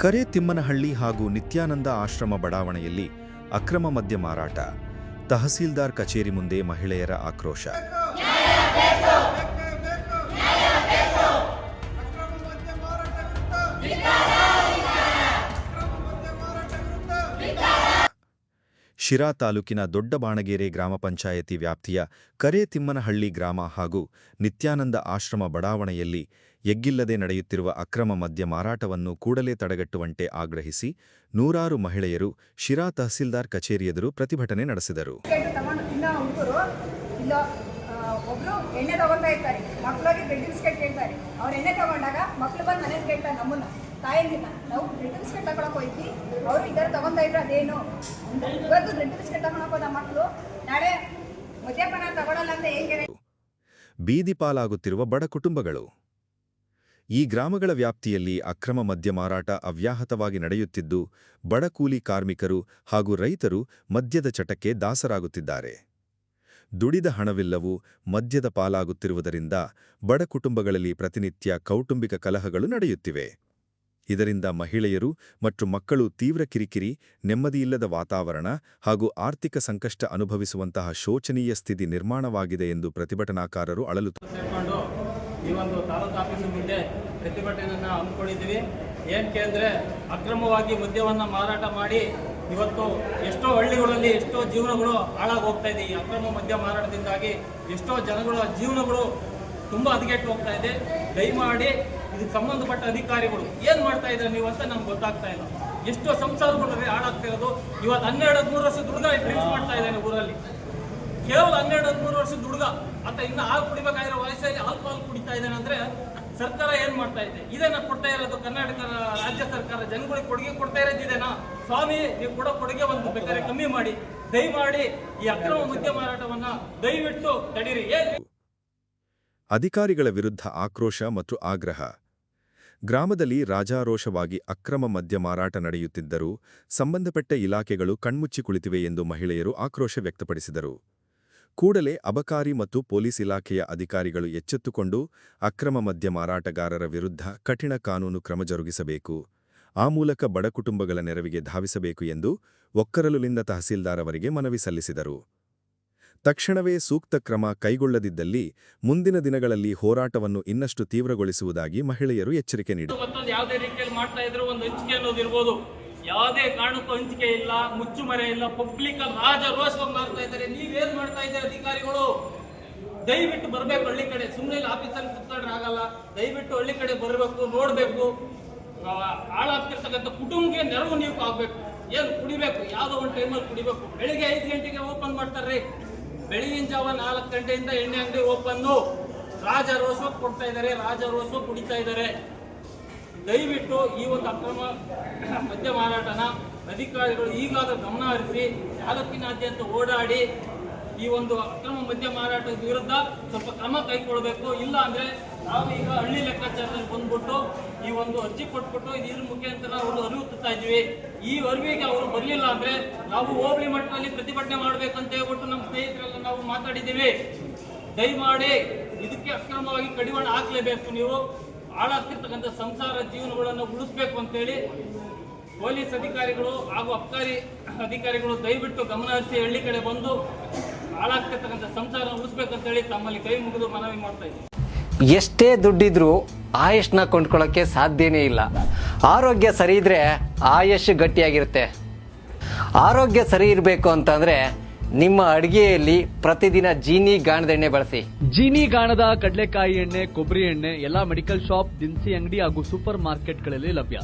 ಕರೇತಿಮ್ಮನಹಳ್ಳಿ ಹಾಗೂ ನಿತ್ಯಾನಂದ ಆಶ್ರಮ ಬಡಾವಣೆಯಲ್ಲಿ ಅಕ್ರಮ ಮದ್ಯ ಮಾರಾಟ. ತಹಸೀಲ್ದಾರ್ ಕಚೇರಿ ಮುಂದೆ ಮಹಿಳೆಯರ ಆಕ್ರೋಶ. ಶಿರಾ ತಾಲೂಕಿನ ದೊಡ್ಡಬಾಣಗೆರೆ ಗ್ರಾಮ ಪಂಚಾಯತಿ ವ್ಯಾಪ್ತಿಯ ಕರೇತಿಮ್ಮನಹಳ್ಳಿ ಗ್ರಾಮ ಹಾಗೂ ನಿತ್ಯಾನಂದ ಆಶ್ರಮ ಬಡಾವಣೆಯಲ್ಲಿ ಎಗ್ಗಿಲ್ಲದೆ ನಡೆಯುತ್ತಿರುವ ಅಕ್ರಮ ಮದ್ಯ ಮಾರಾಟವನ್ನು ಕೂಡಲೇ ತಡೆಗಟ್ಟುವಂತೆ ಆಗ್ರಹಿಸಿ ನೂರಾರು ಮಹಿಳೆಯರು ಶಿರಾ ತಹಸೀಲ್ದಾರ್ ಕಚೇರಿ ಎದುರು ಪ್ರತಿಭಟನೆ ನಡೆಸಿದರು. ಒಬ್ರು ಎಣ್ಣೆ ತಗೊಂತಾ ಇರ್ತಾರೆ, ಮಕ್ಕಳಿಗೆ ಬ್ರೆಡ್ ಬಿಸ್ಕೆಟ್ ಕೇಳ್ತಾರೆ. ಅವ್ರು ಎಣ್ಣೆ ತಗೊಂಡಾಗ ಮಕ್ಳು ಬಂದು ಮನೇಲಿ ಕೇಳ್ತಾರೆ ನಮ್ಮನ್ನ, ತಾಯಂದಿನ ನಾವು ಬ್ರೆಡ್ ಬಿಸ್ಕೆಟ್ ತಗೊಳಕ್ ಹೋಯ್ತಿ, ಅವರು ಇದರ ತಗೊಂತಾ ಇದ್ರು. ಅದೇನು ಇವತ್ತು ಬ್ರೆಡ್ ಬಿಸ್ಕೆಟ್ ತಗೊಳಕ್ ಹೋದ ಮಕ್ಕಳು ನಾಳೆ ಮದ್ಯಪಾನ ತಗೊಳ್ಳಲ್ಲ ಅಂತ ಹೇಗೆ? ಬೀದಿ ಪಾಲಾಗುತ್ತಿರುವ ಬಡ ಕುಟುಂಬಗಳು. ಈ ಗ್ರಾಮಗಳ ವ್ಯಾಪ್ತಿಯಲ್ಲಿ ಅಕ್ರಮ ಮದ್ಯ ಮಾರಾಟ ಅವ್ಯಾಹತವಾಗಿ ನಡೆಯುತ್ತಿದ್ದು, ಬಡ ಕೂಲಿ ಕಾರ್ಮಿಕರು ಹಾಗೂ ರೈತರು ಮದ್ಯದ ಚಟಕ್ಕೆ ದಾಸರಾಗುತ್ತಿದ್ದಾರೆ. ದುಡಿದ ಹಣವಿಲ್ಲವೂ ಮದ್ಯದ ಪಾಲಾಗುತ್ತಿರುವುದರಿಂದ ಬಡ ಕುಟುಂಬಗಳಲ್ಲಿ ಪ್ರತಿನಿತ್ಯ ಕೌಟುಂಬಿಕ ಕಲಹಗಳು ನಡೆಯುತ್ತಿವೆ. ಇದರಿಂದ ಮಹಿಳೆಯರು ಮತ್ತು ಮಕ್ಕಳು ತೀವ್ರ ಕಿರಿಕಿರಿ, ನೆಮ್ಮದಿಯಿಲ್ಲದ ವಾತಾವರಣ ಹಾಗೂ ಆರ್ಥಿಕ ಸಂಕಷ್ಟ ಅನುಭವಿಸುವಂತಹ ಶೋಚನೀಯ ಸ್ಥಿತಿ ನಿರ್ಮಾಣವಾಗಿದೆ ಎಂದು ಪ್ರತಿಭಟನಾಕಾರರು ಅಳಲುತ್ತಿದ್ದಾರೆ. ಈ ಒಂದು ತಾಲೂಕು ಆಫೀಸ್ ಮುಂದೆ ಪ್ರತಿಭಟನೆಯನ್ನು ಹಮ್ಮಿಕೊಂಡಿದ್ದೀವಿ. ಏನಕ್ಕೆ ಅಂದರೆ ಅಕ್ರಮವಾಗಿ ಮದ್ಯವನ್ನು ಮಾರಾಟ ಮಾಡಿ ಇವತ್ತು ಎಷ್ಟೋ ಹಳ್ಳಿಗಳಲ್ಲಿ ಎಷ್ಟೋ ಜೀವನಗಳು ಹಾಳಾಗಿ ಹೋಗ್ತಾ ಇದೆ. ಈ ಅಕ್ರಮ ಮದ್ಯ ಮಾರಾಟದಿಂದಾಗಿ ಎಷ್ಟೋ ಜನಗಳ ಜೀವನಗಳು ತುಂಬ ಹದಗೆಟ್ಟು ಹೋಗ್ತಾ ಇದೆ. ದಯಮಾಡಿ ಇದಕ್ಕೆ ಸಂಬಂಧಪಟ್ಟ ಅಧಿಕಾರಿಗಳು ಏನು ಮಾಡ್ತಾ ಇದ್ದಾರೆ ನೀವು ಅಂತ ನಮ್ಗೆ ಗೊತ್ತಾಗ್ತಾ ಇಲ್ಲ. ಎಷ್ಟೋ ಸಂಸಾರಗಳು ಹಾಳಾಗ್ತಾ ಇರೋದು. ಇವತ್ತು 12-13 ವರ್ಷದ ಹುಡುಗ ಡ್ರಿಂಕ್ಸ್ ಮಾಡ್ತಾ ಇದ್ದಾನೆ ಊರಲ್ಲಿ. ಕೇವಲ 12-13 ವರ್ಷದ ಹುಡುಗ ಅಂತ ಇನ್ನು ಹಾಲು ಕುಡಿಬೇಕಾಗಿರೋ ವಯಸ್ಸಲ್ಲಿ ಆಲ್ಕೋಹಾಲ್ ಕುಡಿತಾ ಇದ್ದಾನೆ ಅಂದರೆ ಸರ್ಕಾರ ಏನು ಮಾಡ್ತಾ ಇದೆ? ಇದನ್ನ ಕೊಡ್ತಾ ಇರೋದು ಕರ್ನಾಟಕ ರಾಜ್ಯ ಸರ್ಕಾರ ಜನಗಳಿಗೆ ಕೊಡುಗೆ ಕೊಡ್ತಾ ಇರೋದಿದೇನಾ? ಸ್ವಾಮಿ, ನೀವು ಕೊಡೋ ಕೊಡುಗೆ ಒಂದು ಬೇಕಾದ್ರೆ ಕಮ್ಮಿ ಮಾಡಿ, ದಯಮಾಡಿ ಈ ಅಕ್ರಮ ಮದ್ಯ ಮಾರಾಟವನ್ನ ದಯವಿಟ್ಟು ತಡೀರಿ. ಅಧಿಕಾರಿಗಳ ವಿರುದ್ಧ ಆಕ್ರೋಶ ಮತ್ತು ಆಗ್ರಹ. ಗ್ರಾಮದಲ್ಲಿ ರಾಜಾರೋಷವಾಗಿ ಅಕ್ರಮ ಮದ್ಯ ಮಾರಾಟ ನಡೆಯುತ್ತಿದ್ದರೂ ಸಂಬಂಧಪಟ್ಟ ಇಲಾಖೆಗಳು ಕಣ್ಮುಚ್ಚಿ ಕುಳಿತಿವೆ ಎಂದು ಮಹಿಳೆಯರು ಆಕ್ರೋಶ ವ್ಯಕ್ತಪಡಿಸಿದರು. ಕೂಡಲೇ ಅಬಕಾರಿ ಮತ್ತು ಪೊಲೀಸ್ ಇಲಾಖೆಯ ಅಧಿಕಾರಿಗಳು ಎಚ್ಚೆತ್ತುಕೊಂಡು ಅಕ್ರಮ ಮದ್ಯ ಮಾರಾಟಗಾರರ ವಿರುದ್ಧ ಕಠಿಣ ಕಾನೂನು ಕ್ರಮ ಜರುಗಿಸಬೇಕು, ಆ ಮೂಲಕ ಬಡ ಕುಟುಂಬಗಳ ನೆರವಿಗೆ ಧಾವಿಸಬೇಕು ಎಂದು ಒಕ್ಕರಲುಲಿಂದ ತಹಸೀಲ್ದಾರ್ ಅವರಿಗೆ ಮನವಿ ಸಲ್ಲಿಸಿದರು. ತಕ್ಷಣವೇ ಸೂಕ್ತ ಕ್ರಮ ಕೈಗೊಳ್ಳದಿದ್ದಲ್ಲಿ ಮುಂದಿನ ದಿನಗಳಲ್ಲಿ ಹೋರಾಟವನ್ನು ಇನ್ನಷ್ಟು ತೀವ್ರಗೊಳಿಸುವುದಾಗಿ ಮಹಿಳೆಯರು ಎಚ್ಚರಿಕೆ ನೀಡಿದರು. ಯಾವುದೇ ಕಾರಣಕ್ಕೂ ಹಂಚಿಕೆ ಇಲ್ಲ, ಮುಚ್ಚುಮರೆ ಇಲ್ಲ, ಪಬ್ಲಿಕ್ ರಾಜರೋಷವಾಗಿ ಮಾಡ್ತಾ ಇದ್ದಾರೆ. ನೀವೇನ್ ಮಾಡ್ತಾ ಇದ್ದಾರೆ ಅಧಿಕಾರಿಗಳು? ದಯವಿಟ್ಟು ಬರಬೇಕು ಹಳ್ಳಿ ಕಡೆ. ಸುಮ್ಮನೆ ಆಫೀಸಲ್ಲಿ ಕುತ್ಕೊಂಡ್ರೆ ಆಗಲ್ಲ. ದಯವಿಟ್ಟು ಹಳ್ಳಿ ಕಡೆ ಬರಬೇಕು, ನೋಡ್ಬೇಕು. ಹಾಳಾಗ್ತಿರ್ತಕ್ಕಂಥ ಕುಟುಂಬಕ್ಕೆ ನೆರವು ನೀವು ಆಗ್ಬೇಕು. ಏನು ಕುಡಿಬೇಕು, ಯಾವುದೋ ಒಂದು ಟೈಮಲ್ಲಿ ಕುಡಿಬೇಕು. ಬೆಳಿಗ್ಗೆ 5 ಗಂಟೆಗೆ ಓಪನ್ ಮಾಡ್ತಾರ್ರಿ. ಬೆಳಗಿನ ಜಾವ 4 ಗಂಟೆಯಿಂದ ಎಣ್ಣೆ ಅಂಗಡಿ ಓಪನ್ನು. ರಾಜರೋಷವಾಗಿ ಕೊಡ್ತಾ ಇದ್ದಾರೆ, ರಾಜರೋಷವಾಗಿ ಕುಡಿತಾ ಇದ್ದಾರೆ. ದಯವಿಟ್ಟು ಈ ಒಂದು ಅಕ್ರಮ ಮದ್ಯ ಮಾರಾಟನ ಅಧಿಕಾರಿಗಳು ಈಗಾದರೂ ಗಮನ ಹರಿಸಿ ತಾಲೂಕಿನಾದ್ಯಂತ ಓಡಾಡಿ ಈ ಒಂದು ಅಕ್ರಮ ಮದ್ಯ ಮಾರಾಟದ ವಿರುದ್ಧ ಸ್ವಲ್ಪ ಕ್ರಮ ಕೈಗೊಳ್ಳಬೇಕು. ಇಲ್ಲ ಅಂದ್ರೆ ನಾವು ಈಗ ಹಳ್ಳಿ ಲೆಕ್ಕಾಚಾರದಲ್ಲಿ ಬಂದ್ಬಿಟ್ಟು ಈ ಒಂದು ಅರ್ಜಿ ಕೊಟ್ಬಿಟ್ಟು ಇದ್ರ ಮುಖಾಂತರ ಅವರು ಅರಿವು ತರ್ತಾ ಇದ್ವಿ. ಈ ಅರಿವಿಗೆ ಅವರು ಬರಲಿಲ್ಲ ಅಂದ್ರೆ ನಾವು ಹೋಬಳಿ ಮಟ್ಟದಲ್ಲಿ ಪ್ರತಿಭಟನೆ ಮಾಡ್ಬೇಕಂತ ಹೇಳ್ಬಿಟ್ಟು ನಮ್ಮ ಸ್ನೇಹಿತರೆಲ್ಲ ನಾವು ಮಾತಾಡಿದ್ದೀವಿ. ದಯಮಾಡಿ ಇದಕ್ಕೆ ಅಕ್ರಮವಾಗಿ ಕಡಿವಾಣ ಹಾಕಲೇಬೇಕು. ನೀವು ಹಾಳಾಗ್ತಿರ್ತಕ್ಕಂಥ ಸಂಸಾರ ಜೀವನಗಳನ್ನು ಉಳಿಸ್ಬೇಕು ಅಂತೇಳಿ ಪೊಲೀಸ್ ಅಧಿಕಾರಿಗಳು ಹಾಗೂ ಅಬಕಾರಿ ಅಧಿಕಾರಿಗಳು ದಯವಿಟ್ಟು ಗಮನ ಹರಿಸಿ ಹಳ್ಳಿ ಕಡೆ ಬಂದು ಹಾಳಾಗ್ತಿರ್ತಕ್ಕಂಥ ಸಂಸಾರ ಉಳಿಸ್ಬೇಕಂತೇಳಿ ತಮ್ಮಲ್ಲಿ ಕೈ ಮುಗಿದು ಮನವಿ ಮಾಡ್ತಾ ಇದ್ದೀವಿ. ಎಷ್ಟೇ ದುಡ್ಡಿದ್ರೂ ಆಯುಷ್ನ ಕೊಂಡ್ಕೊಳ್ಳೋಕ್ಕೆ ಸಾಧ್ಯನೇ ಇಲ್ಲ. ಆರೋಗ್ಯ ಸರಿ ಇದ್ರೆ ಆಯುಷ್ ಗಟ್ಟಿಯಾಗಿರುತ್ತೆ. ಆರೋಗ್ಯ ಸರಿ ಇರಬೇಕು ಅಂತಂದ್ರೆ ನಿಮ್ಮ ಅಡಿಗೆಯಲ್ಲಿ ಪ್ರತಿದಿನ ಜೀನಿ ಗಾಣದ ಎಣ್ಣೆ ಬಳಸಿ. ಜೀನಿ ಗಾಣದ ಕಡಲೆಕಾಯಿ ಎಣ್ಣೆ, ಕೊಬ್ಬರಿ ಎಣ್ಣೆ ಎಲ್ಲಾ ಮೆಡಿಕಲ್ ಶಾಪ್, ದಿನಸಿ ಅಂಗಡಿ ಹಾಗೂ ಸೂಪರ್ ಮಾರ್ಕೆಟ್ಗಳಲ್ಲಿ ಲಭ್ಯ.